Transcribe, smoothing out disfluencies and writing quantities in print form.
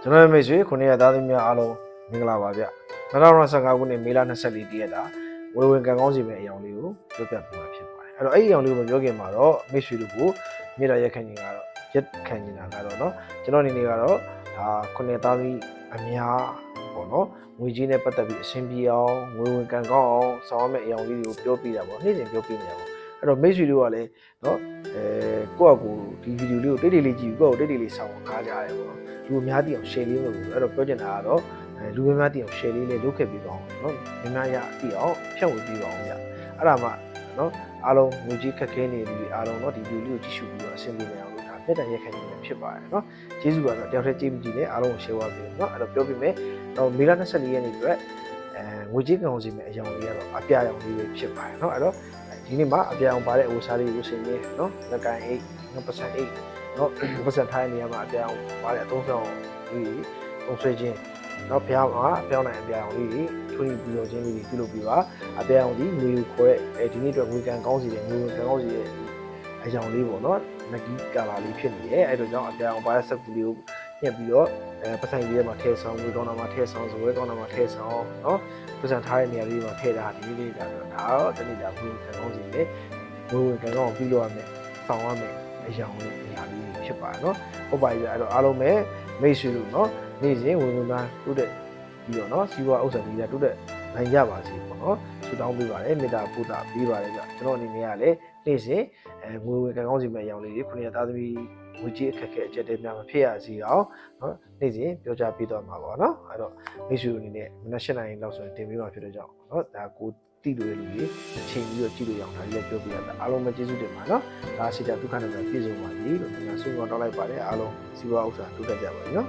ကျွန်တော်ရဲ့မိတ်ဆွေခုနှစ်ရက်သားသမီးများအားလုံးမင်္ဂလာပါဗျ2025ခုနှစ်မေလ24ရက်တာဝေဝင်ကံကောင်းစီမဲ့အယောင်လေးကိုပြောပြပေးမှာဖြစ်ပါတယ်အဲ့တော့အဲ့ဒီအယောင်လေးကိုမပြောခင်မှာတော့မိတ်ဆွေတို့ကိုမြေတာရက်ခံနေတာကတော့เนาะကျွန်တော်အနေနဲ့ကတော့ဒါခုနှစ်သားသမီးအများပေါ့เนาะငွေကြီးနဲ့ပတ်သက်ပြီးအဆင်ပြေအောင်ဝေဝင်ကံကောင်းအောင်ဆောင်ရမယ့်အယောင်လေးတွေကိုပြောပြတာပေါ့နေ့စဉ်ပြောပြနေတာပေါ့အဲ့တော့မိတ်ဆွေတို့ကလည်းเนาะကိုယ့်အကူဒီဗီဒီယိုလေးကိုတိတ်တိတ်လေးကြည့်ပြီးကိုယ့်ကိုတိတ်တိတ်လေးဆောင်ကားကြရတယ်ပေါ့လူအများသိအောင် share လေးလုပ်လို့အဲ့တော့ပြောချင်တာကတော့လူအများသိအောင် share လေးလေးလုပ်ခဲ့ပြီးပါအောင်เนาะအများရသိအောင်ဖြန့်ဝေပေးပါအောင်ဗျအဲ့ဒါမှเนาะအားလုံးငွေကြီးခက်ခဲနေလူတွေအားလုံးเนาะဒီဗီဒီယိုလေးကိုကြည့်ရှုပြီးတော့အဆင်ပြေနေအောင်လုပ်တာမျက်နှာရက်ခံနေဖြစ်ပါတယ်เนาะကျေးဇူးပါဆိုတယောက်တည်းကြည့်ပြီးကြည့်နေအားလုံးကို share ပါပေးเนาะအဲ့တော့ပြောပြမယ်တော့မေလ24ရက်နေ့အတွက်ငွေကြီးကောင်စီမဲ့အယောင်လေးကတော့အပြာရောင်လေးပဲဖြစ်ပါတယ်เนาะအဲ့တော့ဒီနေ့မှာအပြာရောင်ပါတဲ့အဝစားလေးကိုဆင်နေเนาะလက်ကန်အိတ်เนาะပတ်စံအိတ်เนาะပတ်စံထားတဲ့နေရာမှာအပြာရောင်ပါတဲ့အသုံးဆောင်လေးသုံးဆွဲခြင်းเนาะဖျောင်းအဖျောင်းနိုင်အပြာရောင်လေးထွေးပြီးတော့ခြင်းလေးပြုလုပ်ပြီးပါအပြာရောင်ဒီငွေကိုခေါ်တဲ့ဒီနေ့အတွက်ငွေကန်ကောင်းစီတဲ့ငွေကန်ကောင်းစီတဲ့အယောင်လေးပေါ့เนาะနဂီကာလာလေးဖြစ်နေတယ်အဲ့တော့ကြောင့်အပြာရောင်ပါတဲ့စက်ကူလေးကိုညှက်ပြီးတော့ပတ်စံလေးထဲမှာထည့်ဆောင်ငွေကောင်းတာမှာထည့်ဆောင်ဇွဲကောင်းတာမှာထည့်ဆောင်เนาะပတ်စံထားတဲ့နေရာလေးမှာထည့်တာဒီလေးကတော့ဒါတော့တနေ့တာငွေကန်ကောင်းစီနဲ့ငွေကန်ကောင်းပြီးတော့ရမယ်ဆောင်ရမယ်အယောင်လေးနေရာလေးဖြစ်ပါတယ်เนาะဟုတ်ပါပြီအဲ့တော့အားလုံးပဲမိတ်ဆွေတို့เนาะနေ့စဉ်ဝင်ဝင်သားတိုးတက်ပြီးတော့เนาะစီးပွားဥစ္စာတွေတိုးတက်နိုင်ကြပါစေပေါ့เนาะဆုတောင်းပေးပါတယ်မေတ္တာပို့တာပေးပါတယ်ဗျကျွန်တော်အနေနဲ့ကလည်းနေ့စဉ်ငွေဝင်ကံကောင်းစီမဲ့အယောင်လေးတွေခုနှစ်သားသမီးငွေကြီးအခက်အခဲအကျက်တဲများမဖြစ်ရစီအောင်เนาะနေ့စဉ်ပြောကြားပေးတော့မှာပေါ့เนาะအဲ့တော့မိတ်ဆွေတို့အနေနဲ့မနက်၈နာရီလောက်ဆိုရင်တင်ပေးမှာဖြစ်တဲ့ကြောင့်เนาะဒါကိုတိလို့ရလူကြီးအချိန်ပြီးတော့ကြည့်လို့ရအောင်ဒါလေးလည်းပြောပြရတာအားလုံးပဲကျေးဇူးတင်ပါเนาะဒါစိတ်ဓာတ်ဒုက္ခနဲ့ပြည့်စုံပါစေလို့ကျွန်တော်ဆုတောင်းလိုက်ပါတယ်အားလုံးစီးပွားဥစ္စာတိုးတက်ကြပါစေเนาะ